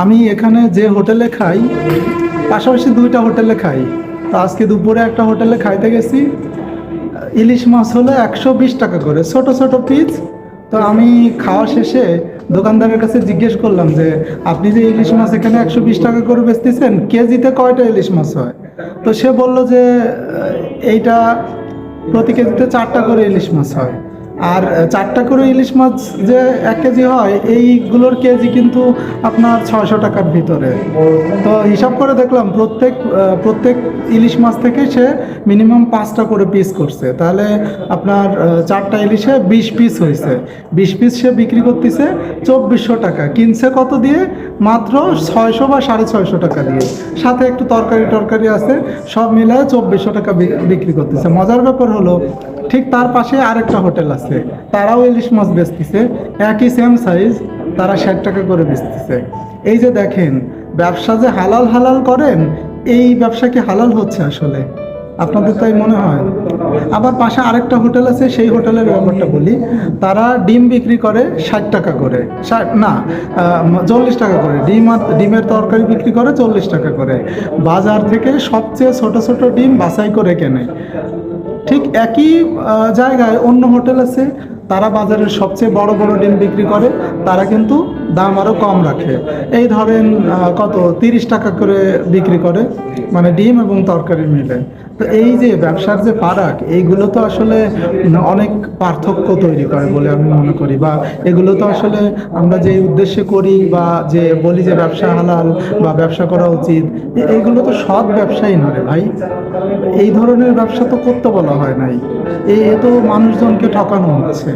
আমি এখানে যে হোটেলে খাই, পাশাপাশি দুইটা হোটেলে খাই। তো আজকে দুপুরে একটা হোটেলে খাইতে গেছি, ইলিশ মাছ হলো 120 টাকা করে, ছোট ছোট পিস। তো আমি খাওয়া শেষে দোকানদারের কাছে জিজ্ঞেস করলাম যে আপনি যে ইলিশ মাছ এখানে 120 টাকা করে বেচতেছেন, কেজিতে কয়টা ইলিশ মাছ হয়? তো সে বলল যে এইটা প্রতি কেজিতে 4টা করে ইলিশ মাছ হয়। আর 4টা করে ইলিশ মাছ যে 1 কেজি হয়, এইগুলোর কেজি কিন্তু আপনার 600 টাকার ভিতরে। তো হিসাব করে দেখলাম প্রত্যেক ইলিশ মাছ থেকে সে মিনিমাম 5টা করে পিস করছে। তাহলে আপনার 4টা ইলিশে 20 পিস হয়েছে। 20 পিস সে বিক্রি করতেছে 2400 টাকা। কিনছে কত দিয়ে? মাত্র 600 বা 650 টাকা দিয়ে। সাথে একটু তরকারি টরকারি আছে, সব মিলায় 2400 টাকা বিক্রি করতেছে। মজার ব্যাপার হলো, ঠিক তার পাশে আরেকটা হোটেল আছে, তারাও ইলিশ মাছ বেচতেছে, একই সেম সাইজ, তারা 60 টাকা করে বেচতেছে। এই যে দেখেন, ব্যবসা যে হালাল হালাল করেন, এই ব্যবসা কি হালাল হচ্ছে আসলে? আপনাদের তাই মনে হয়? আবার পাশে আরেকটা হোটেল আছে, সেই হোটেলের ব্যাপারটা বলি। তারা ডিম বিক্রি করে 60 টাকা করে, 40 টাকা করে। ডিমের তরকারি বিক্রি করে 40 টাকা করে। বাজার থেকে সবচেয়ে ছোট ছোট ডিম বাছাই করে কেনে। ঠিক একই জায়গায় অন্য হোটেল আছে, তারা বাজারের সবচেয়ে বড় বড় ডিম বিক্রি করে, তারা কিন্তু দাম আরও কম রাখে। এই ধরেন কত 30 টাকা করে বিক্রি করে, মানে ডিম এবং তরকারি মিলে। তো এই যে ব্যবসার যে ফারাক, এইগুলো তো আসলে অনেক পার্থক্য তৈরি করে বলে আমি মনে করি। বা এগুলো তো আসলে আমরা যে উদ্দেশ্যে করি বা যে বলি যে ব্যবসা হালাল বা ব্যবসা করা উচিত, এইগুলো তো সৎ ব্যবসাই না রে ভাই। এই ধরনের ব্যবসা তো করতে বলা হয় নাই। এ তো মানুষজনকে ঠকানো হচ্ছে।